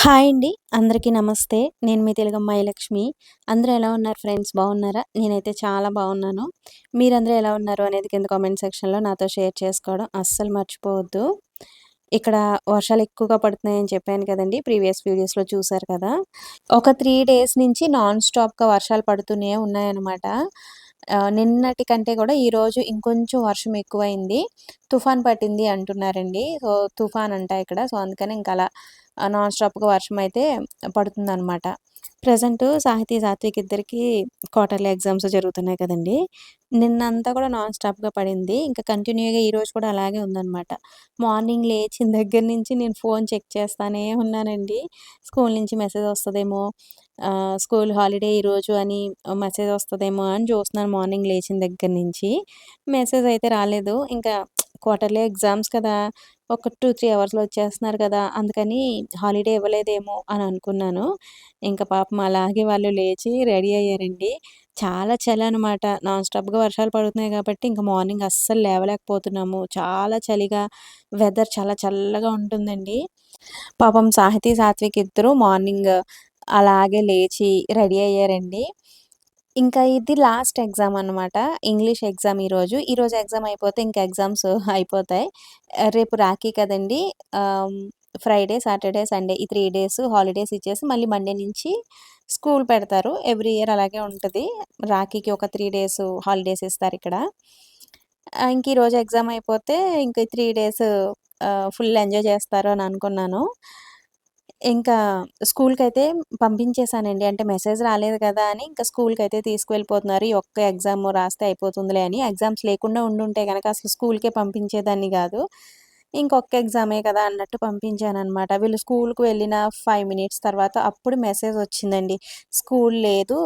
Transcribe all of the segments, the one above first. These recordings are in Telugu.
హాయ్ అండి. అందరికీ నమస్తే. నేను మీ తెలుగమ్మాయి లక్ష్మి. అందరూ ఎలా ఉన్నారు ఫ్రెండ్స్, బాగున్నారా? నేనైతే చాలా బాగున్నాను. మీరందరూ ఎలా ఉన్నారు అనేది కింద కామెంట్ సెక్షన్‌లో నాతో షేర్ చేసుకోవడం అస్సలు మర్చిపోవద్దు. ఇక్కడ వర్షాలు ఎక్కువగా పడుతున్నాయని చెప్పాను కదండీ! ప్రీవియస్ వీడియోస్‌లో చూసారు కదా! ఒక 3 డేస్ నుంచి నాన్ స్టాప్‌గా వర్షాలు పడుతూనే ఉన్నాయన్నమాట. నిన్నటి కంటే కూడా ఈరోజు ఇంకొంచెం వర్షం ఎక్కువైంది. తుఫాన్ పట్టింది అంటున్నారండి. సో, తుఫాన్ అంట ఇక్కడ. సో, అందుకని ఇంక అలా నాన్ స్టాప్‌గా వర్షం అయితే పడుతుందనమాట. ప్రెజెంటు సాహితీ, సాత్విక్ ఇద్దరికీ క్వార్టర్లీ ఎగ్జామ్స్ జరుగుతున్నాయి కదండీ! నిన్నంతా కూడా నాన్ స్టాప్‌గా పడింది. ఇంకా కంటిన్యూ‌గా ఈరోజు కూడా అలాగే ఉందనమాట. మార్నింగ్ లేచిన దగ్గర నుంచి నేను ఫోన్ చెక్ చేస్తానే ఉన్నానండి. స్కూల్ నుంచి మెసేజ్ వస్తదేమో, స్కూల్ హాలిడే ఈరోజు అని మెసేజ్ వస్తదేమో అని చూస్తున్నాను మార్నింగ్ లేచిన దగ్గర నుంచి. మెసేజ్ అయితే రాలేదు. ఇంకా క్వార్టర్లీ ఎగ్జామ్స్ కదా! ఒక 2, 3 అవర్స్‌లో వచ్చేస్తున్నారు కదా! అందుకని హాలిడే ఇవ్వలేదేమో అని అనుకున్నాను. ఇంక పాపం అలాగే వాళ్ళు లేచి రెడీ అయ్యారండి. చాలా చలనమాట. నాన్ స్టాప్‌గా వర్షాలు పడుతున్నాయి కాబట్టి ఇంక మార్నింగ్ అస్సలు లేవలేకపోతున్నాము. చాలా చలిగా వెదర్ చాలా చల్లగా ఉంటుందండి. పాపం సాహితీ, సాత్విక్ ఇద్దరు మార్నింగ్ అలాగే లేచి రెడీ అయ్యారండి. ఇంకా ఇది లాస్ట్ ఎగ్జామ్ అనమాట. ఇంగ్లీష్ ఎగ్జామ్ ఈరోజు. ఈరోజు ఎగ్జామ్ అయిపోతే ఇంక ఎగ్జామ్స్ అయిపోతాయి. రేపు రాఖీ కదండీ! ఆహ్, ఫ్రైడే, సాటర్డే, సండే ఈ 3 డేస్ హాలిడేస్ ఇచ్చేసి మళ్ళీ మండే నుంచి స్కూల్ పెడతారు. ఎవ్రీ ఇయర్ అలాగే ఉంటది. రాఖీకి ఒక 3 డేస్ హాలిడేస్ ఇస్తారిక్కడ. ఇంక ఈరోజు ఎగ్జామ్ అయిపోతే ఇంక 3 డేస్ ఫుల్ ఎంజాయ్ చేస్తారు అని అనుకున్నాను. ఇంకా స్కూల్‌కైతే పంపించేసానండి. అంటే మెసేజ్ రాలేదు కదా! అని ఇంకా స్కూల్‌కైతే తీసుకువెళ్ళిపోతున్నారు. ఈ ఒక్క ఎగ్జామ్ రాస్తే అయిపోతుందిలే అని. ఎగ్జామ్స్ లేకుండా ఉండుంటే గనక అసలు స్కూల్‌కే పంపించేదాన్ని గాదు. ఇంకొక్క ఎగ్జామే కదా! అన్నట్టు పంపించాననమాట. వీళ్ళు స్కూల్‌కి వెళ్ళిన 5 మినిట్స్ తర్వాత అప్పుడు మెసేజ్ వచ్చిందండి. స్కూల్ లేదు.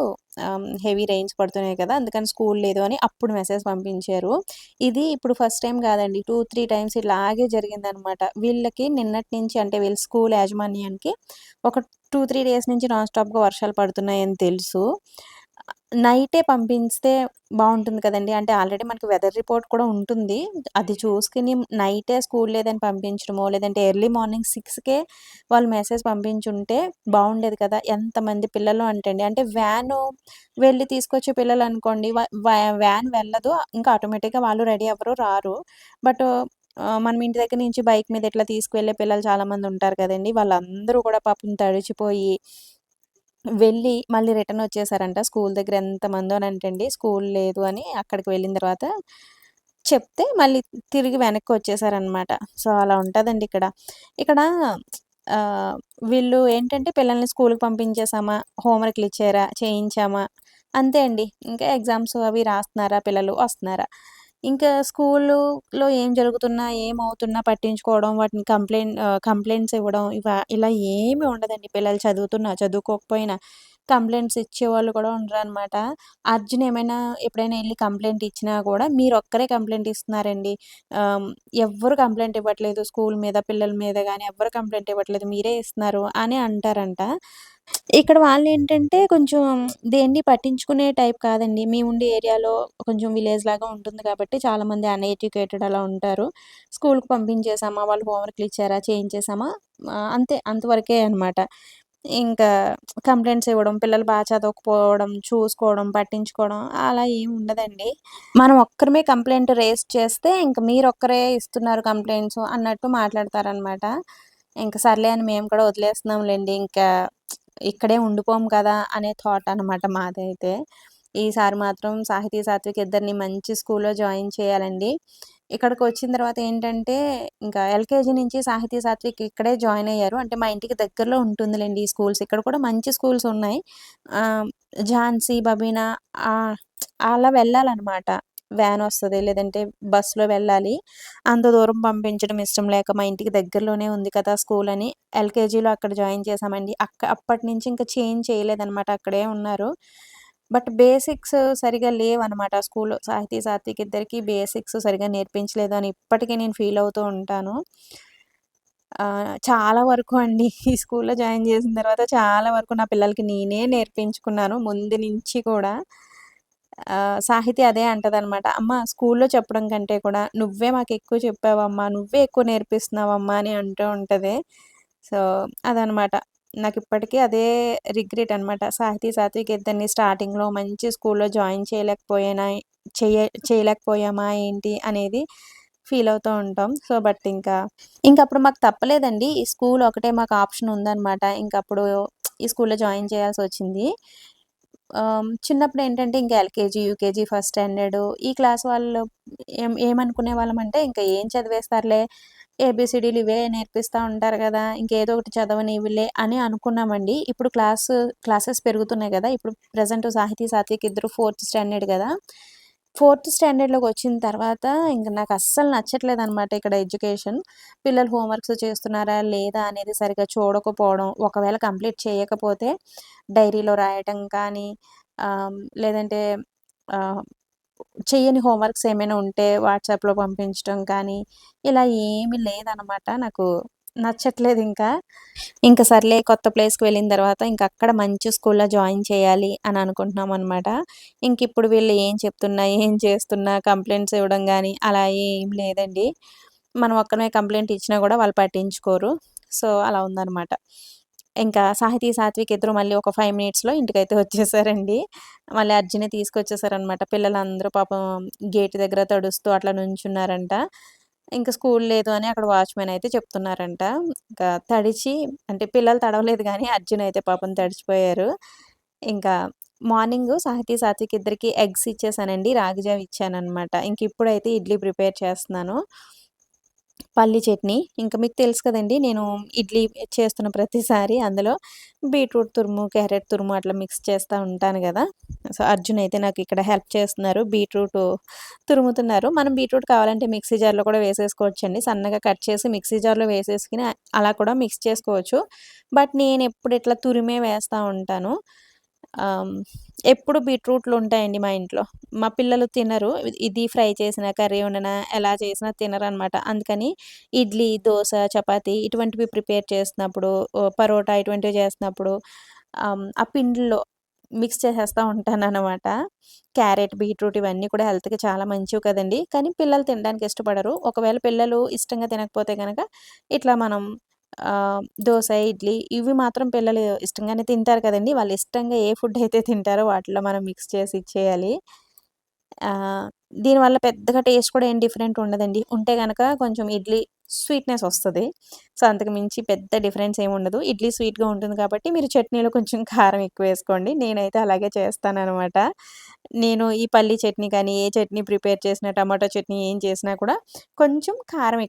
హెవీ రెయిన్స్ పడుతున్నాయి కదా! అందుకని స్కూల్ లేదు అని అప్పుడు మెసేజ్ పంపించారు. ఇది ఇప్పుడు ఫస్ట్ టైమ్ కాదండి. 2, 3 టైమ్స్ ఇలాగే జరిగిందనమాట. వీళ్ళకి నిన్నటి నుంచి అంటే వీళ్ళ స్కూల్ యాజమాన్యానికి ఒక 2, 3 డేస్ నుంచి నాన్ స్టాప్‌గా వర్షాలు పడుతున్నాయని తెలుసు. నైటే పంపిస్తే బావుంటుంది కదండీ! అంటే ఆల్రెడీ మనకి వెదర్ రిపోర్ట్ కూడా ఉంటుంది. అది చూసుకొని నైటే స్కూల్ లేదని పంపించడమో, లేదంటే ఎర్లీ మార్నింగ్ 6కే వాళ్ళు మెసేజ్ పంపించుంటే బావుండేది కదా! ఎంతమంది పిల్లలు అంటండి. అంటే వ్యాను వెళ్లి తీసుకొచ్చే పిల్లలనుకోండి వ్యాన్ వెళ్ళదు. ఇంకా ఆటోమేటిక్‌గా వాళ్ళు రెడీ అవ్వరు, రారు. బట్ మనం ఇంటి దగ్గర నుంచి బైక్ మీద ఇట్లా తీసుకువెళ్ళే పిల్లలు చాలామంది ఉంటారు కదండీ! వాళ్ళందరూ కూడా పాపం తడిచిపోయి వెళ్ళి మళ్ళీ రిటర్న్ వచ్చేసారంట. స్కూల్ దగ్గర ఎంతమందోనంటండి. స్కూల్ లేదు అని అక్కడికి వెళ్ళిన తర్వాత చెప్తే మళ్ళీ తిరిగి వెనక్కి వచ్చేసారనమాట. సో, అలా ఉంటదండి ఇక్కడ. ఇక్కడ ఆహ్, వీళ్ళు ఏంటంటే పిల్లల్ని స్కూలుకి పంపించేసామా, హోంవర్క్‌లు ఇచ్చారా, చేయించామా అంతే అండి. ఇంకా ఎగ్జామ్స్ అవి రాస్తున్నారా పిల్లలు, వస్తున్నారా. ఇంకా స్కూలులో ఏం జరుగుతున్నా, ఏమవుతున్నా పట్టించుకోవడం, వాటిని కంప్లెయింట్స్ ఇవ్వడం ఇలా ఏమి ఉండదండి. పిల్లలు చదువుతున్నా, చదువుకోకపోయినా కంప్లెయింట్స్ ఇచ్చేవాళ్ళు కూడా ఉండరనమాట. అర్జున్ ఎప్పుడైనా ఎళ్లి కంప్లెయింట్ ఇచ్చినా గూడా మీరొక్కరే కంప్లెయింట్ ఇస్తున్నారండి. ఆహ్, ఎవ్వరు కంప్లెయింట్ ఇవ్వట్లేదు స్కూల్ మీద, పిల్లల మీద గాని ఎవ్వరు కంప్లెయింట్ ఇవ్వట్లేదు. మీరే ఇస్తున్నారు అని అంటారంట. ఇక్కడ వాళ్ళేంటంటే కొంచెం దేన్ని పట్టించుకునే టైప్ కాదండి. మేముండే ఏరియాలో కొంచెం విలేజ్ లాగా ఉంటుంది కాబట్టి చాలామంది అన్‌ఎడ్యుకేటెడ్ అలా ఉంటారు. స్కూలుకి పంపించేసామా, వాళ్ళు హోంవర్క్‌లు ఇచ్చారా, చేయించేసామా అంతే అంతవరకే అనమాట. ఇంకా కంప్లెయింట్స్ ఇవ్వడం, పిల్లలు చదవకపోవడం, చూసుకోవడం, పట్టించుకోవడం అలా ఏమి ఉండదండి. మనం ఒక్కరమే కంప్లెయింట్ రైజ్ చేస్తే ఇంక మీరొక్కరే ఇస్తున్నారు కంప్లెయింట్స్ అన్నట్టు మాట్లాడతారనమాట. ఇంక సర్లే అని మేము కూడా వదిలేస్తున్నాంలెండి. ఇంకా ఇక్కడే ఉండిపోము కదా! అనే థాట్ అనమాట మాదైతే. ఈసారి మాత్రం సాహితీ, సాత్విక్ ఇద్దరిని మంచి స్కూల్‌లో జాయిన్ చేయాలండి. ఇక్కడికొచ్చిన తర్వాత ఏంటంటే, ఇంకా ఎల్‌కేజీ నుంచి సాహితీ, సాత్విక్ ఇక్కడే జాయిన్ అయ్యారు. అంటే మా ఇంటికి దగ్గరలో ఉంటుందిలెండి ఈ స్కూల్స్. ఇక్కడ కూడా మంచి స్కూల్స్ ఉన్నాయి. ఆహ్, ఝాన్సీ, బబీనా ఆహ్, అలా వెళ్ళాలనమాట. వ్యానొస్తది. లేదంటే బస్‌లో వెళ్ళాలి. అంత దూరం పంపించడం ఇష్టం లేక మా ఇంటికి దగ్గరలోనే ఉంది కదా స్కూలని ఎల్‌కేజీలో అక్కడ జాయిన్ చేశామండి. అప్పటినుంచి ఇంకా చేంజ్ చేయలేదనమాట. అక్కడే ఉన్నారు. బట్ బేసిక్స్ సరిగ్గా లేవనమాట స్కూల్‌లో. సాహితీ, సాత్విక్ ఇద్దరికీ బేసిక్స్ సరిగ్గా నేర్పించలేదు అని ఇప్పటికి నేను ఫీల్ అవుతూ ఉంటాను. చాలా వరకు అండి ఈ స్కూల్‌లో జాయిన్ చేసిన తర్వాత చాలా వరకు నా పిల్లలకి నేనే నేర్పించుకున్నాను ముందు నుంచి కూడా. సాహితి అదే అంటదనమాట. "అమ్మ స్కూల్‌లో చెప్పడం కంటే కూడా నువ్వే మాకెక్కువ చెప్పావమ్మా, నువ్వే ఎక్కువ నేర్పిస్తున్నావమ్మా" అని అంటూ ఉంటది. సో, అదనమాట. నాకిప్పటికీ అదే రిగ్రెట్ అనమాట. సాహితీ, సాత్విక్ ఇద్దరిని స్టార్టింగ్‌లో మంచి స్కూల్‌లో జాయిన్ చేయలేకపోయామా ఏంటి అనేది ఫీల్ అవుతూ ఉంటాం. సో, బట్ ఇంకప్పుడు మాకు తప్పలేదండి. ఈ స్కూల్ ఒకటే మాకు ఆప్షన్ ఉందనమాట. ఇంకప్పుడు ఈ స్కూల్‌లో జాయిన్ చేయాల్సొచ్చింది. చిన్నప్పుడేంటంటే ఇంక ఎల్‌కేజీ, యూకేజీ, ఫస్ట్ స్టాండర్డు ఈ క్లాస్ వాళ్ళు ఏమనుకునేవాళ్ళమంటే ఇంక ఏం చదివేస్తారులే ఏబీసీడీలు ఇవే నేర్పిస్తా ఉంటారు గదా! ఇంకేదో ఒకటి చదవనివ్వులే అని అనుకున్నామండి. ఇప్పుడు క్లాసెస్ పెరుగుతున్నాయి గదా! ఇప్పుడు ప్రెజెంట్ సాహితీ, సాత్విక్ ఇద్దరు ఫోర్త్ స్టాండర్డ్ గదా! ఫోర్త్ స్టాండర్డ్‌లోకొచ్చిన తర్వాత ఇంక నాకస్సలు నచ్చట్లేదనమాట ఇక్కడ ఎడ్యుకేషన్. పిల్లలు హోమ్ వర్క్స్ చేస్తున్నారా లేదా అనేది సరిగ్గా చూడకపోవడం, ఒకవేళ కంప్లీట్ చేయకపోతే డైరీలో రాయటం కానీ, లేదంటే ఆహ్, చెయ్యని హోమ్ వర్క్స్ ఏమైనా ఉంటే వాట్సాప్‌లో పంపించటం కానీ, ఇలా ఏమీ లేదనమాట. నాకు నచ్చట్లేదింకా. ఇంక సర్లే కొత్త ప్లేస్‌కి వెళ్ళిన తర్వాత ఇంకక్కడ మంచి స్కూల్‌లో జాయిన్ చేయాలి అని అనుకుంటున్నామనమాట. ఇంకిప్పుడు వీళ్ళు ఏం చెప్తున్నా, ఏం చేస్తున్నా కంప్లెయింట్స్ ఇవ్వడం గానీ, అలా ఏం లేదండి. మనం ఒక్కరమే కంప్లెయింట్ ఇచ్చినా గూడా వాళ్ళు పట్టించుకోరు. సో, అలా ఉందనమాట. ఇంకా సాహితీ, సాత్విక్ ఇద్దరు మళ్ళీ ఒక 5 మినిట్స్‌లో ఇంటికైతే వచ్చేసారండి. మళ్ళీ అర్జున్‌ని తీసుకొచ్చేసారనమాట. పిల్లలందరూ పాపం గేట్ దగ్గర తడుస్తూ అట్లా నుంచున్నారంట. ఇంక స్కూల్ లేదు అని అక్కడ వాచ్‌మెన్ అయితే చెప్తున్నారంట. ఇంకా తడిచి అంటే పిల్లలు తడవలేదు గానీ అర్జున్ అయితే పాపం తడిచిపోయారు. ఇంకా మార్నింగు సాహితీ, సాత్విక్ ఇద్దరికీ ఎగ్స్ ఇచ్చేసానండి. రాగి జావ ఇచ్చాననమాట. ఇంకిప్పుడైతే ఇడ్లీ ప్రిపేర్ చేస్తున్నాను. పల్లి చట్నీ. ఇంక మీకు తెలుసు కదండీ! నేను ఇడ్లీ చేస్తున్న ప్రతిసారి అందులో బీట్రూట్ తురుము, క్యారెట్ తురుము అట్లా మిక్స్ చేస్తా ఉంటాను గదా! సో, అర్జున్ అయితే నాకిక్కడ హెల్ప్ చేస్తున్నారు. బీట్రూటు తురుముతున్నారు. మనం బీట్రూట్ కావాలంటే మిక్సీ జార్‌లో కూడా వేసేసుకోవచ్చండి. సన్నగా కట్ చేసి మిక్సీ జార్‌లో వేసేసుకొని అలా కూడా మిక్స్ చేసుకోవచ్చు. బట్ నేనెప్పుడు ఇట్లా తురిమే వేస్తా ఉంటాను. ఆహ్, ఎప్పుడు బీట్రూట్లుంటాయండి మా ఇంట్లో. మా పిల్లలు తినరు. ఇది ఫ్రై చేసినా, కర్రీ వండినా, ఎలా చేసినా తినరనమాట. అందుకని ఇడ్లీ, దోస, చపాతీ ఇటువంటివి ప్రిపేర్ చేసినప్పుడు, పరోటా ఇటువంటివి చేసినప్పుడు ఆ పిండిలో మిక్స్ చేసేస్తా ఉంటాననమాట. క్యారెట్, బీట్రూట్ ఇవన్నీ కూడా హెల్త్‌కి చాలా మంచివి కదండీ! కానీ పిల్లలు తినడానికి ఇష్టపడరు. ఒకవేళ పిల్లలు ఇష్టంగా తినకపోతే గనక ఇట్లా మనం దోస, ఇడ్లీ ఇవి మాత్రం పిల్లలు ఇష్టంగానే తింటారు కదండీ! వాళ్ళు ఇష్టంగా ఏ ఫుడ్ అయితే తింటారో వాటిలో మనం మిక్స్ చేసి ఇచ్చేయాలి. ఆహ్, దీనివల్ల పెద్దగా టేస్ట్ కూడా ఏం డిఫరెంట్ ఉండదండి. ఉంటే గనక కొంచెం ఇడ్లీ స్వీట్‌నెస్ ఒస్తది. సో, అంతకు మించి పెద్ద డిఫరెన్స్ ఏముండదు. ఇడ్లీ స్వీట్‌గా ఉంటుంది కాబట్టి మీరు చట్నీలో కొంచెం కారం ఎక్కువేసుకోండి. నేనైతే అలాగే చేస్తాననమాట. నేను ఈ పల్లీ చట్నీ కానీ, ఏ చట్నీ ప్రిపేర్ చేసినా, టమాటో చట్నీ ఏం చేసినా కూడా కొంచెం కారం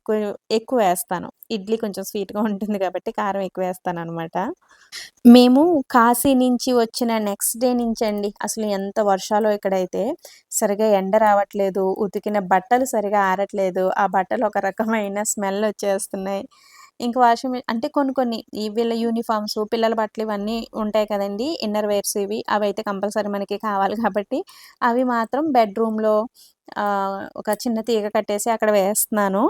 ఎక్కువేస్తాను. ఇడ్లీ కొంచెం స్వీట్‌గా ఉంటుంది కాబట్టి కారం ఎక్కువేస్తాననమాట. మేము కాశీ నుంచి వచ్చిన నెక్స్ట్ డే నుంచండి అసలు ఎంత వర్షాలో ఇక్కడైతే. సరిగ్గా ఎండ రావట్లేదు. ఉతికిన బట్టలు సరిగా ఆరట్లేదు. ఆ బట్టలు ఒక రకమైన స్మెల్లొచ్చేస్తున్నాయి. ఇంక అంటే కొన్ని కొన్ని ఈ వీళ్ళ యూనిఫార్మ్స్, పిల్లల బట్టలు ఇవన్నీ ఉంటాయి కదండీ! ఇన్నర్ వేర్స్ ఇవి. అవైతే కంపల్సరీ మనకి కావాలి కాబట్టి అవి మాత్రం బెడ్‌రూమ్‌లో ఒక చిన్న తీగ కట్టేసి అక్కడ వేస్తున్నాను.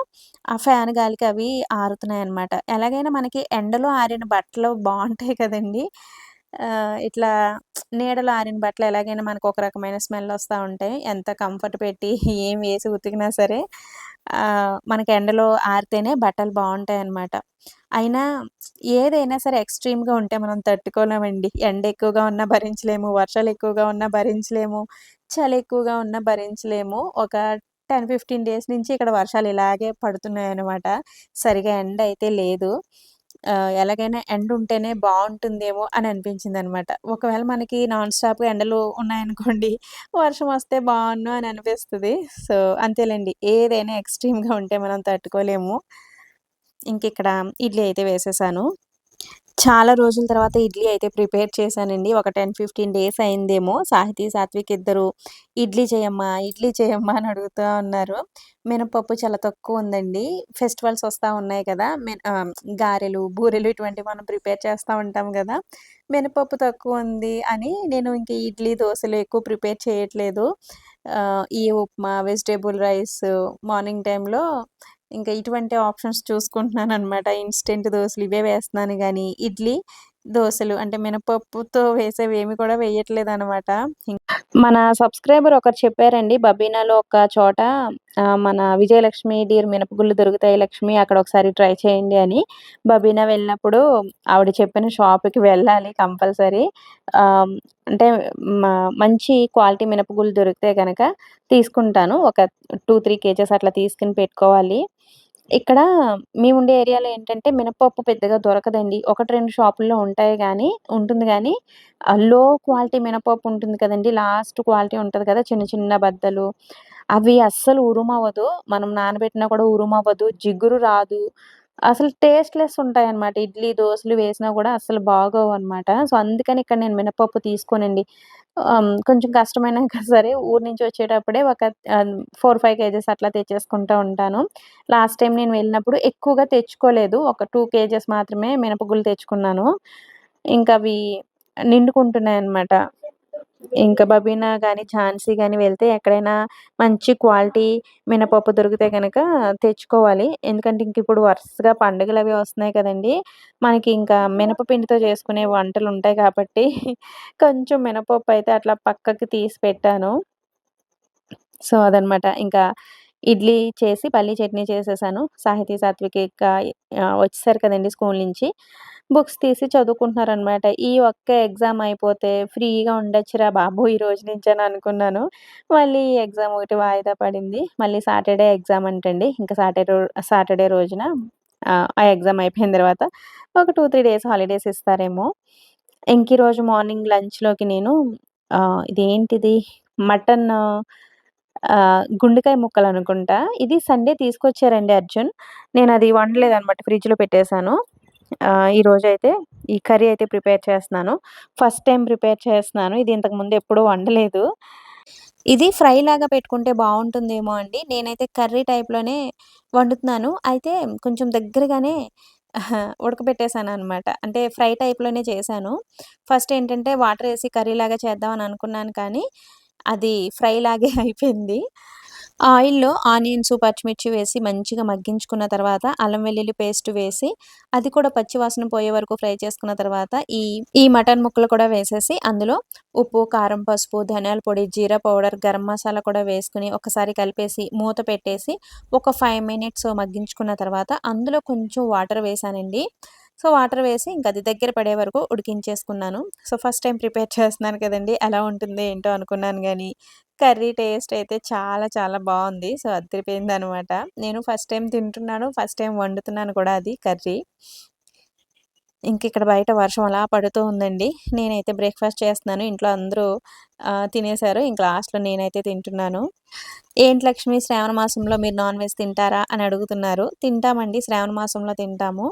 ఆ ఫ్యాన్ గాలికి అవి ఆరుతున్నాయన్నమాట. ఎలాగైనా మనకి ఎండలో ఆరిన బట్టలు బావుంటాయి కదండీ! ఇట్లా నీడలో ఆరిన బట్టలు ఎలాగైనా మనకు ఒక రకమైన స్మెల్ ఒస్తా ఉంటాయి. ఎంత కంఫర్ట్ పెట్టి ఏం వేసి ఉతికినా సరే మనకి ఎండలో ఆరితేనే బట్టలు బావుంటాయన్నమాట. అయినా ఏదైనా సరే ఎక్స్‌ట్రీమ్‌గా ఉంటే మనం తట్టుకోలేమండి. ఎండ ఎక్కువగా ఉన్నా భరించలేము. వర్షాలు ఎక్కువగా ఉన్నా భరించలేము. చలి ఎక్కువగా ఉన్నా భరించలేము. ఒక 10, 15 డేస్ నుంచి ఇక్కడ వర్షాలు ఇలాగే పడుతున్నాయన్నమాట. సరిగా ఎండ అయితే లేదు. ఎలాగైనా ఎండ ఉంటేనే బావుంటుందేమో అని అనిపించిందనమాట. ఒకవేళ మనకి నాన్ స్టాప్‌గా ఎండలు ఉన్నాయనుకోండి, వర్షం వస్తే బావున్ను అని అనిపిస్తది. సో, అంతేలెండి. ఏదైనా ఎక్స్‌ట్రీమ్‌గా ఉంటే మనం తట్టుకోలేము. ఇంకిక్కడ ఇడ్లీ అయితే వేసేసాను. చాలా రోజుల తర్వాత ఇడ్లీ అయితే ప్రిపేర్ చేశానండి. ఒక 10, 15 డేస్ అయిందేమో. సాహితీ, సాత్విక్ ఇద్దరు ఇడ్లీ చేయమ్మా అని అడుగుతా ఉన్నారు. మినపప్పు చాలా తక్కువుందండి. ఫెస్టివల్స్ వస్తా ఉన్నాయి కదా! గారెలు, బూరెలు ఇటువంటివి మనం ప్రిపేర్ చేస్తా ఉంటాం గదా! మినపప్పు తక్కువుంది అని నేను ఇంక ఇడ్లీ, దోసలు ఎక్కువ ప్రిపేర్ చేయట్లేదు. ఈ ఉప్మా, వెజిటబుల్ రైస్ మార్నింగ్ టైమ్‌లో ఇంకా ఇటువంటి ఆప్షన్స్ చూసుకుంటున్నాననమాట. ఇన్‌స్టంట్ దోసలు ఇవే వేస్తున్నాను గానీ, ఇడ్లీ దోసలు అంటే మినపప్పుతో వేసేవేమి కూడా వేయట్లేదనమాట. మన సబ్స్క్రైబర్ ఒకరు చెప్పారండి. బబీనాలో ఒక చోట మన విజయలక్ష్మి డీర్ మినపగుళ్ళు దొరుకుతాయి లక్ష్మి అక్కడ ఒకసారి ట్రై చేయండి అని. బబీనా వెళ్ళినప్పుడు ఆవిడ చెప్పిన షాప్‌కి వెళ్ళాలి కంపల్సరీ. ఆహ్, అంటే మ మంచి క్వాలిటీ మినపగుళ్ళు దొరికితే గనక తీసుకుంటాను. ఒక 2, 3 కేజెస్ అట్లా తీసుకొని పెట్టుకోవాలి. ఇక్కడ మేముండే ఏరియాలో ఏంటంటే మినపప్పు పెద్దగా దొరకదండి. 1, 2 షాపుల్లో ఉంటుంది గానీ లో క్వాలిటీ మినపప్పు ఉంటుంది కదండీ! లాస్ట్ క్వాలిటీ ఉంటది కదా! చిన్న చిన్న బద్దలు. అవి అస్సలు ఉరుమవ్వదు. మనం నానబెట్టినా కూడా ఉరుమవ్వదు. జిగురు రాదు. అసలు టేస్ట్‌లెస్ ఉంటాయన్నమాట. ఇడ్లీ, దోసలు వేసినా కూడా అస్సలు బాగోవన్నమాట. సో, అందుకని ఇక్కడ నేను మినపప్పు తీసుకోనండి. కొంచెం కష్టమైనా సరే ఊరు నుంచి వచ్చేటప్పుడే ఒక 4, 5 కేజెస్ అట్లా తెచ్చేసుకుంటా ఉంటాను. లాస్ట్ టైమ్ నేను వెళ్ళినప్పుడు ఎక్కువగా తెచ్చుకోలేదు. ఒక 2 కేజెస్ మాత్రమే మినపగుళ్ళు తెచ్చుకున్నాను. ఇంకవి నిండుకుంటున్నాయన్నమాట. ఇంకా బబీనా గాని, ఝాన్సీ గాని వెళ్తే ఎక్కడైనా మంచి క్వాలిటీ మినపప్పు దొరికితే గనక తెచ్చుకోవాలి. ఎందుకంటే ఇంకిప్పుడు వరుసగా పండుగలవి వస్తున్నాయి కదండీ! మనకి ఇంకా మినపపిండితో చేసుకునే వంటలుంటాయి కాబట్టి కొంచెం మినపప్పయితే అట్లా పక్కకి తీసి పెట్టాను. సో, అదనమాట. ఇంకా ఇడ్లీ చేసి పల్లీ చట్నీ చేసేసాను. సాహితీ, సాత్విక్ ఇంకా వచ్చేసారు కదండీ స్కూలు నుంచి. బుక్స్ తీసి చదువుకుంటున్నారనమాట. ఈ ఒక్క ఎగ్జామ్ అయిపోతే ఫ్రీగా ఉండొచ్చురా బాబు ఈ రోజు నుంచి అని అనుకున్నాను. మళ్ళీ ఈ ఎగ్జామ్ ఒకటి వాయిదా పడింది. మళ్ళీ సాటర్‌డే ఎగ్జామ్ అంటండి. ఇంకా సాటర్‌డే రోజున ఆ ఎగ్జామ్ అయిపోయిన తర్వాత ఒక 2, 3 డేస్ హాలిడేస్ ఇస్తారేమో. ఈరోజు మార్నింగ్ లంచ్‌లోకి నేను ఇదేంటిది మటన్ గుండెకాయ ముక్కలనుకుంటా. ఇది సండే తీసుకొచ్చారండి అర్జున్. నేనది వండలేదనమాట. ఫ్రిడ్జ్‌లో పెట్టేసాను. ఈరోజైతే ఈ కర్రీ అయితే ప్రిపేర్ చేస్తున్నాను. ఫస్ట్ టైమ్ ప్రిపేర్ చేస్తున్నాను. ఇది ఇంతకుముందు ఎప్పుడూ వండలేదు. ఇది ఫ్రైలాగా పెట్టుకుంటే బావుంటుందేమో అండి. నేనైతే కర్రీ టైప్‌లోనే వండుతున్నాను. అయితే కొంచెం దగ్గరగానే ఉడకబెట్టేసాననమాట. అంటే ఫ్రై టైప్‌లోనే చేశాను. ఫస్ట్ ఏంటంటే వాటరేసి కర్రీలాగా చేద్దామని అనుకున్నాను కానీ, అది ఫ్రైలాగే అయిపోయింది. ఆయిల్‌లో ఆనియన్స్, పచ్చిమిర్చి వేసి మంచిగా మగ్గించుకున్న తర్వాత అల్లం వెల్లుల్లి పేస్ట్ వేసి, అది కూడా పచ్చి వాసన పోయే వరకు ఫ్రై చేసుకున్న తర్వాత ఈ మటన్ ముక్కలు కూడా వేసేసి అందులో ఉప్పు, కారం, పసుపు, ధనియాల పొడి, జీరా పౌడర్, గరం మసాలా కూడా వేసుకొని ఒకసారి కలిపేసి మూత పెట్టేసి ఒక 5 మినిట్స్ మగ్గించుకున్న తర్వాత అందులో కొంచెం వాటర్ వేశానండి. సో, వాటర్ వేసి ఇంక అది దగ్గర పడే వరకు ఉడికించేసుకున్నాను. సో, ఫస్ట్ టైమ్ ప్రిపేర్ చేస్తున్నాను కదండీ! ఎలా ఉంటుందో ఏంటో అనుకున్నాను గానీ, కర్రీ టేస్ట్ అయితే చాలా చాలా బావుంది. సో, అదిరిపోయిందనమాట. నేను ఫస్ట్ టైమ్ తింటున్నాను. ఫస్ట్ టైమ్ వండుతున్నాను కూడా అది కర్రీ. ఇంకిక్కడ బయట వర్షం అలా పడుతూ ఉందండి. నేనైతే బ్రేక్‌ఫాస్ట్ చేస్తున్నాను. ఇంట్లో అందరూ తినేసారు. ఇంక లాస్ట్‌లో నేనైతే తింటున్నాను. "ఏంటి లక్ష్మి శ్రావణ మాసంలో మీరు నాన్ వెజ్ తింటారా?" అని అడుగుతున్నారు. తింటామండి. శ్రావణ మాసంలో తింటాము.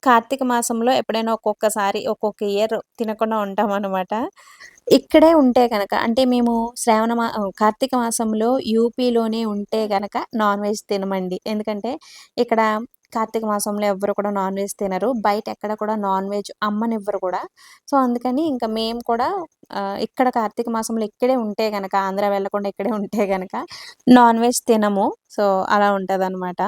కార్తీక మాసంలో ఎప్పుడైనా ఒక్కొక్కసారి, ఒక్కొక్క ఇయర్ తినకుండా ఉంటామనమాట. ఇక్కడే ఉంటే గనక అంటే మేము కార్తీక మాసంలో యూపీలోనే ఉంటే గనక నాన్ వెజ్ తినమండి. ఎందుకంటే ఇక్కడ కార్తీక మాసంలో ఎవ్వరు కూడా నాన్ వెజ్ తినరు. బయట ఎక్కడ కూడా నాన్ వెజ్ అమ్మనివ్వరు కూడా. సో, అందుకని ఇంక మేము కూడా ఇక్కడ కార్తీక మాసంలో ఇక్కడే ఉంటే గనక ఆంధ్ర వెళ్ళకుండా ఇక్కడే ఉంటే గనక నాన్ వెజ్ తినము. సో, అలా ఉంటదనమాట.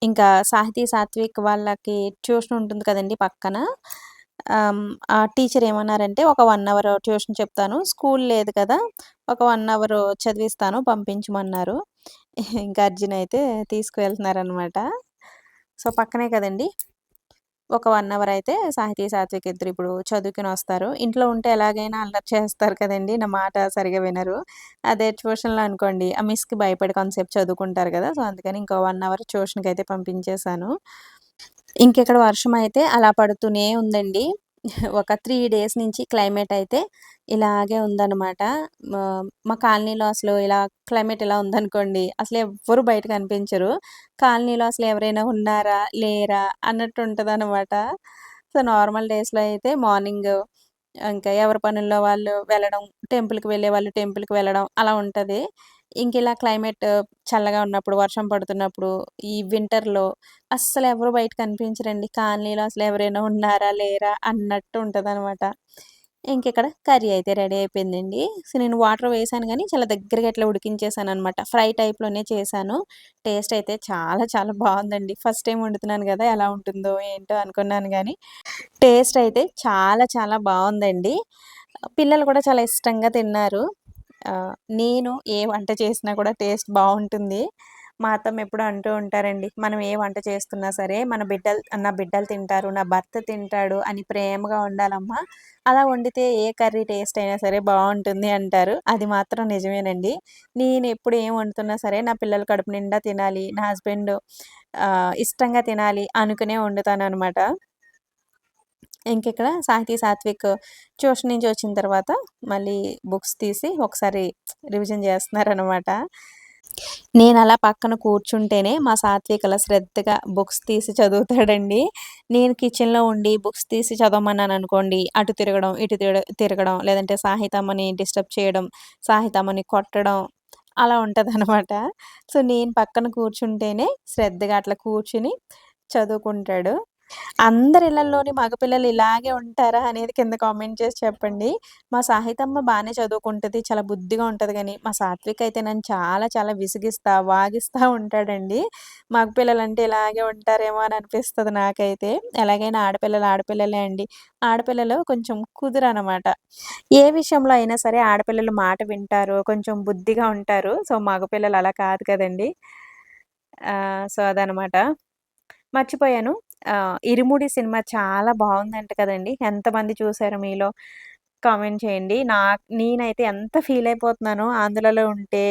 ఇంకా సాహితీ, సాత్విక్ వాళ్ళకి ట్యూషన్ ఉంటుంది కదండీ పక్కన. ఆ టీచర్ ఏమన్నారంటే, "ఒక 1 అవర్ ట్యూషన్ చెప్తాను. స్కూల్ లేదు కదా! ఒక 1 అవర్ చదివిస్తాను పంపించమన్నారు." ఇంకా అర్జున్ అయితే తీసుకువెళ్తున్నారనమాట. సో, పక్కనే కదండీ! ఒక 1 అవర్ అయితే సాహితీ, సాత్విక్ ఇద్దరు ఇప్పుడు చదువుకొనొస్తారు. ఇంట్లో ఉంటే ఎలాగైనా అల్లరి చేస్తారు కదండీ! నా మాట సరిగ్గా వినరు. అదే ట్యూషన్‌లో అనుకోండి, ఆ మిస్‌కి భయపడి కొంతసేపు చదువుకుంటారు గదా! సో, అందుకని ఇంకో 1 అవర్ ట్యూషన్‌కయితే పంపించేశాను. ఇంకిక్కడ వర్షమయితే అలా పడుతూనే ఉందండి. ఒక 3 డేస్ నుంచి క్లైమేట్ అయితే ఇలాగే ఉందనమాట. మా కాలనీలో అసలు ఇలా క్లైమేట్ ఇలా ఉందనుకోండి, అసలెవ్వరు బయట కనిపించరు. కాలనీలో అసలు ఎవరైనా ఉన్నారా? లేరా? అన్నట్టు ఉంటదనమాట. సో, నార్మల్ డేస్‌లో అయితే మార్నింగ్ ఇంకా ఎవరి పనుల్లో వాళ్ళు వెళ్ళడం, టెంపుల్‌కి వెళ్ళేవాళ్ళు టెంపుల్‌కి వెళ్ళడం అలా ఉంటది. ఇంకిలా క్లైమేట్ చల్లగా ఉన్నప్పుడు, వర్షం పడుతున్నప్పుడు, ఈ వింటర్‌లో అస్సలెవరు బయట కనిపించరండి. కాలనీలో అసలెవరైనా ఉన్నారా? లేరా? అన్నట్టు ఉంటదనమాట. ఇంకిక్కడ కర్రీ అయితే రెడీ అయిపోయిందండి. సో, నేను వాటర్ వేసాను గానీ, చాలా దగ్గరగా ఇట్లా ఉడికించేసాననమాట. ఫ్రై టైప్‌లోనే చేశాను. టేస్ట్ అయితే చాలా చాలా బావుందండి. ఫస్ట్ టైమ్ వండుతున్నాను గదా! ఎలా ఉంటుందో ఏంటో అనుకున్నాను గానీ, టేస్ట్ అయితే చాలా చాలా బావుందండి. పిల్లలు కూడా చాలా ఇష్టంగా తిన్నారు. నేను ఏ వంట చేసినా కూడా టేస్ట్ బావుంటుంది. మా అత్తమ్మ ఎప్పుడూ అంటూ ఉంటారండి, "మనం ఏ వంట చేస్తున్నా సరే, నా బిడ్డలు తింటారు, నా భర్త తింటాడు అని ప్రేమగా వండాలమ్మా. అలా వండితే ఏ కర్రీ టేస్ట్ అయినా సరే బావుంటుంది" అంటారు. అది మాత్రం నిజమేనండి. నేనెప్పుడు ఏం వండుతున్నా సరే, నా పిల్లలు కడుపు నిండా తినాలి, నా హస్బెండ్ ఇష్టంగా తినాలి అనుకునే వండుతాననమాట. ఇంకిక్కడ సాత్విక్ ట్యూషన్ నుంచి వచ్చిన తర్వాత మళ్ళీ బుక్స్ తీసి ఒకసారి రివిజన్ చేస్తున్నారనమాట. నేనలా పక్కన కూర్చుంటేనే మా సాత్విక్ అలా శ్రద్ధగా బుక్స్ తీసి చదువుతాడండి. నేను కిచెన్‌లో ఉండి బుక్స్ తీసి చదవమన్నాననుకోండి, అటు తిరగడం, ఇటు తిరగడం, లేదంటే సాహితమ్మని డిస్టర్బ్ చేయడం, సాహితమ్మని కొట్టడం అలా ఉంటదనమాట. సో, నేను పక్కన కూర్చుంటేనే శ్రద్ధగా అట్లా కూర్చుని చదువుకుంటాడు. అందరి ఇళ్లల్లోని మగపిల్లలు ఇలాగే ఉంటారా అనేది కింద కామెంట్ చేసి చెప్పండి. మా సాహితమ్మ బానే చదువుకుంటది. చాలా బుద్ధిగా ఉంటది గానీ, మా సాత్విక్ అయితే నన్ను చాలా చాలా విసిగిస్తా, వాగిస్తా ఉంటాడండి. మగపిల్లలంటే ఇలాగే ఉంటారేమో అని అనిపిస్తది నాకైతే. ఎలాగైనా ఆడపిల్లలు ఆడపిల్లలే అండి. ఆడపిల్లలు కొంచెం కుదురనమాట. ఏ విషయంలో అయినా సరే ఆడపిల్లలు మాట వింటారు. కొంచెం బుద్ధిగా ఉంటారు. సో, మగపిల్లలు అలా కాదు కదండీ! సో, అదనమాట. మర్చిపోయాను. 'ఇరుముడి' సినిమా చాలా బావుందంట కదండీ! ఎంతమంది చూసారు మీలో? కామెంట్ చేయండి. నేనైతే ఎంత ఫీలయిపోతున్నానో ఆంధ్రాలో ఉంటే,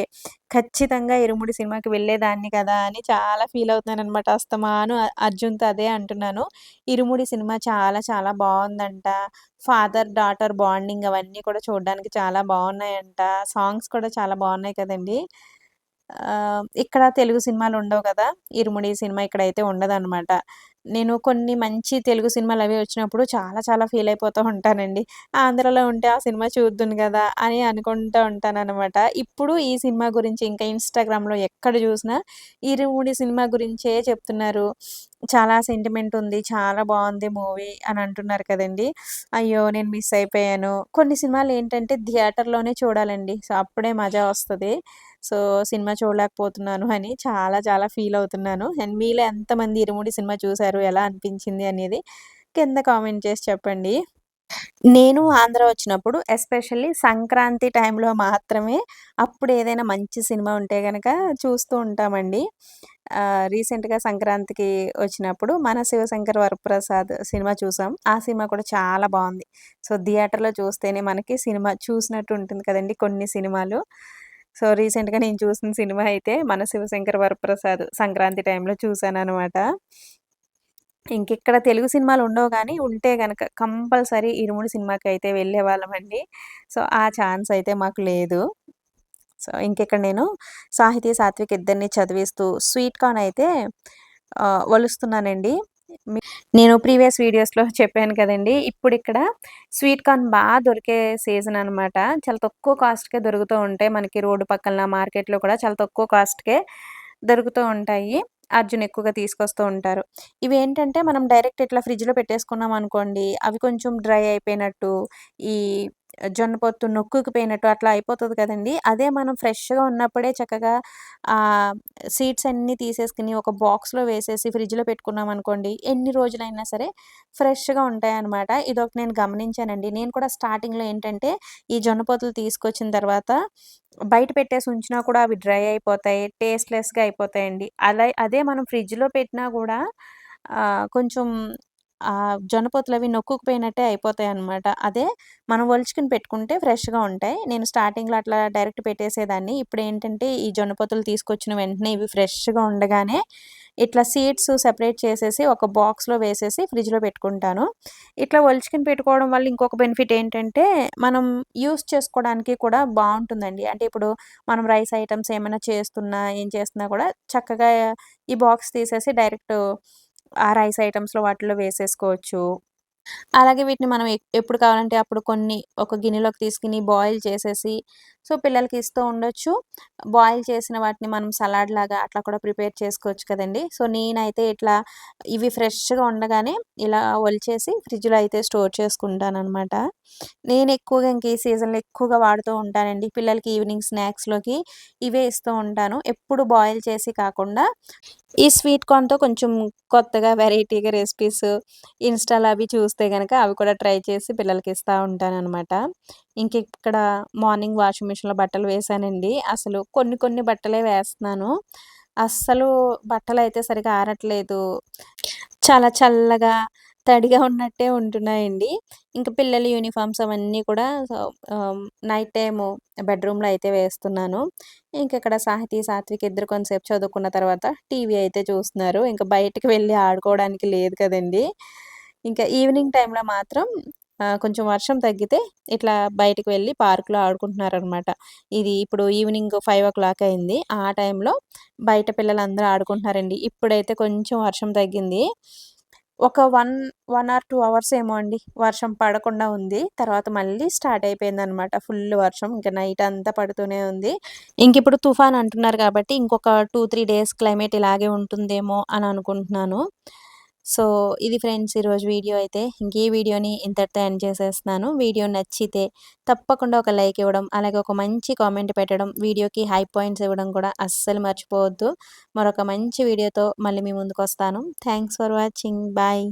ఖచ్చితంగా 'ఇరుముడి' సినిమాకి వెళ్ళేదాన్ని కదా! అని చాలా ఫీలవుతున్నాననమాట. అస్తమాను అర్జున్‌తో అదే అంటున్నాను. 'ఇరుముడి' సినిమా చాలా చాలా బావుందంట. ఫాదర్, డాటర్ బాండింగ్ అవన్నీ కూడా చూడ్డానికి చాలా బావున్నాయంట. సాంగ్స్ కూడా చాలా బావున్నాయి కదండీ! ఇక్కడ తెలుగు సినిమాలుండవు కదా! 'ఇరుముడి' సినిమా ఇక్కడైతే ఉండదనమాట. నేను కొన్ని మంచి తెలుగు సినిమాలవి వచ్చినప్పుడు చాలా చాలా ఫీలయిపోతూ ఉంటానండి. ఆంధ్రాలో ఉంటే ఆ సినిమా చూద్దును గదా! అని అనుకుంటా ఉంటాననమాట. ఇప్పుడు ఈ సినిమా గురించి ఇంకా ఇన్‌స్టాగ్రామ్‌లో ఎక్కడ జూసినా 'ఇరుముడి' సినిమా గురించే చెప్తున్నారు. చాలా సెంటిమెంట్ ఉంది. చాలా బావుంది మూవీ అని అంటున్నారు కదండీ! అయ్యో! నేను మిస్ అయిపోయాను. కొన్ని సినిమాలేంటంటే థియేటర్‌లోనే చూడాలండి. సో, అప్పుడే మజా వస్తది. సో, సినిమా చూడలేకపోతున్నాను అని చాలా చాలా ఫీలవుతున్నాను. అండ్ మీలో ఎంతమంది 'ఇరుముడి' సినిమా చూసారు? ఎలా అనిపించింది అనేది కింద కామెంట్ చేసి చెప్పండి. నేను ఆంధ్ర వచ్చినప్పుడు ఎస్పెషల్లీ సంక్రాంతి టైంలో మాత్రమే అప్పుడేదైనా మంచి సినిమా ఉంటే గనక చూస్తూ ఉంటామండి. రీసెంట్‌గా సంక్రాంతికి వచ్చినప్పుడు 'మన శివశంకర్ వరప్రసాద్' సినిమా చూసాం. ఆ సినిమా కూడా చాలా బావుంది. సో, థియేటర్‌లో చూస్తేనే మనకి సినిమా చూసినట్టు ఉంటుంది కదండీ కొన్ని సినిమాలు. సో, రీసెంట్‌గా నేను చూసిన సినిమా అయితే 'మన శివశంకర్ వరప్రసాద్' సంక్రాంతి టైంలో చూసాననమాట. ఇంకిక్కడ తెలుగు సినిమాలుండవు గానీ, ఉంటే గనక కంపల్సరీ 'ఇరుముడి' సినిమాకైతే వెళ్ళేవాళ్ళమండి. సో, ఆ ఛాన్స్ అయితే మాకు లేదు. సో, ఇంకిక్కడ నేను సాత్విక్ ఇద్దరిని చదివిస్తూ స్వీట్ కార్న్ అయితే ఒలుస్తున్నానండి. మీ నేను ప్రీవియస్ వీడియోస్‌లో చెప్పాను కదండీ! ఇప్పుడిక్కడ స్వీట్ కార్న్ దొరికే సీజన్ అనమాట. చాలా తక్కువ కాస్ట్‌కే దొరుకుతూ ఉంటాయి. మనకి రోడ్డు పక్కన మార్కెట్‌లో కూడా చాలా తక్కువ కాస్ట్‌కే దొరుకుతూ ఉంటాయి. అర్జున్ ఎక్కువగా తీసుకొస్తూ ఉంటారు. ఇవేంటంటే మనం డైరెక్ట్ ఇట్లా ఫ్రిడ్జ్‌లో పెట్టేసుకున్నామనుకోండి, అవి కొంచెం డ్రై అయిపోయినట్టు, ఈ జొన్న పొత్తు నొక్కుకు పోయినట్టు అట్లా అయిపోతది కదండీ! అదే మనం ఫ్రెష్‌గా ఉన్నప్పుడే చక్కగా ఆహ్, సీడ్స్ అన్నీ తీసేసుకొని ఒక బాక్స్‌లో వేసేసి ఫ్రిడ్జ్‌లో పెట్టుకున్నామనుకోండి, ఎన్ని రోజులైనా సరే ఫ్రెష్‌గా ఉంటాయన్నమాట. ఇదొకటి నేను గమనించానండి. నేను కూడా స్టార్టింగ్‌లో ఏంటంటే, ఈ జొన్న పొత్తులు తీసుకొచ్చిన తర్వాత బయట పెట్టేసి ఉంచినా కూడా అవి డ్రై అయిపోతాయి. టేస్ట్‌లెస్‌గా అయిపోతాయండి. అదే మనం ఫ్రిడ్జ్‌లో పెట్టినా గూడా కొంచెం జొన్న పొత్తులవి నొక్కుకుపోయినట్టే అయిపోతాయన్నమాట. అదే మనం ఒలుచుకొని పెట్టుకుంటే ఫ్రెష్‌గా ఉంటాయి. నేను స్టార్టింగ్‌లో అట్లా డైరెక్ట్ పెట్టేసేదాన్ని. ఇప్పుడేంటంటే ఈ జొన్న పొత్తులు తీసుకొచ్చిన వెంటనే ఇవి ఫ్రెష్‌గా ఉండగానే ఇట్లా సీడ్స్ సెపరేట్ చేసేసి ఒక బాక్స్‌లో వేసేసి ఫ్రిడ్జ్‌లో పెట్టుకుంటాను. ఇట్లా ఒలుచుకొని పెట్టుకోవడం వల్ల ఇంకొక బెనిఫిట్ ఏంటంటే, మనం యూజ్ చేసుకోవడానికి కూడా బావుంటుందండి. అంటే ఇప్పుడు మనం రైస్ ఐటెమ్స్ ఏమైనా చేస్తున్నా, ఏం చేస్తున్నా కూడా చక్కగా ఈ బాక్స్ తీసేసి డైరెక్ట్ ఆ రైస్ ఐటెమ్స్‌లో వాటిలో వేసేసుకోవచ్చు. అలాగే వీటిని మనం ఎప్పుడు కావాలంటే అప్పుడు కొన్ని ఒక గిన్నెలోకి తీసుకొని బాయిల్ చేసేసి, సో, పిల్లలకి ఇస్తూ ఉండొచ్చు. బాయిల్ చేసిన వాటిని మనం సలాడ్ లాగా అట్లా కూడా ప్రిపేర్ చేసుకోవచ్చు కదండీ. సో, నేనైతే ఇట్లా ఇవి ఫ్రెష్‌గా ఉండగానే ఇలా ఒలిచేసి ఫ్రిడ్జ్‌లో అయితే స్టోర్ చేసుకుంటాననమాట. నేను ఎక్కువగా ఇంక ఈ సీజన్‌లో ఎక్కువగా వాడుతూ ఉంటానండి. పిల్లలకి ఈవినింగ్ స్నాక్స్‌లోకి ఇవే ఇస్తూ ఉంటాను. ఎప్పుడు బాయిల్ చేసి కాకుండా ఈ స్వీట్ కార్న్‌తో కొంచెం కొత్తగా వెరైటీగా రెసిపీస్ ఇన్‌స్టాలో అవి చూస్తే గనక అవి కూడా ట్రై చేసి పిల్లలకి ఇస్తా ఉంటాననమాట. ఇంకిక్కడ మార్నింగ్ వాషింగ్ మిషన్‌లో బట్టలు వేశానండి. అసలు కొన్ని కొన్ని బట్టలే వేస్తున్నాను. అస్సలు బట్టలైతే సరిగ్గా ఆరట్లేదు. చాలా చల్లగా, తడిగా ఉన్నట్టే ఉంటున్నాయండి. ఇంక పిల్లల యూనిఫార్మ్స్ అవన్నీ కూడా నైట్ టైము బెడ్‌రూమ్‌లో అయితే వేస్తున్నాను. ఇంకిక్కడ సాత్విక్ ఇద్దరు కొంతసేపు చదువుకున్న తర్వాత టీవీ అయితే చూస్తున్నారు. ఇంక బయటికి వెళ్లి ఆడుకోవడానికి లేదు కదండీ! ఇంకా ఈవినింగ్ టైమ్‌లో మాత్రం కొంచెం వర్షం తగ్గితే ఇట్లా బయటికి వెళ్లి పార్క్‌లో ఆడుకుంటున్నారనమాట. ఇది ఇప్పుడు ఈవినింగ్ 5:00 అయింది. ఆ టైంలో బయట పిల్లలందరూ ఆడుకుంటున్నారండి. ఇప్పుడైతే కొంచెం వర్షం తగ్గింది. ఒక 1 ఆర్ 2 అవర్స్ ఏమో అండి వర్షం పడకుండా ఉంది. తర్వాత మళ్ళీ స్టార్ట్ అయిపోయిందనమాట ఫుల్ వర్షం. ఇంక నైట్ అంతా పడుతూనే ఉంది. ఇంకిప్పుడు తుఫాన్ అంటున్నారు కాబట్టి ఇంకొక 2, 3 డేస్ క్లైమేట్ ఇలాగే ఉంటుందేమో అని అనుకుంటున్నాను. సో, ఇది ఫ్రెండ్స్ ఈరోజు వీడియో అయితే. ఇంక ఈ వీడియోని ఇంతటితో ఎండ్ చేసేస్తున్నాను. వీడియో నచ్చితే తప్పకుండా ఒక లైక్ ఇవ్వడం, అలాగే ఒక మంచి కామెంట్ పెట్టడం, వీడియోకి హై పాయింట్స్ ఇవ్వడం కూడా అస్సలు మర్చిపోవద్దు. మరొక మంచి వీడియోతో మళ్ళీ మీ ముందుకొస్తాను. Thanks for watching. బాయ్.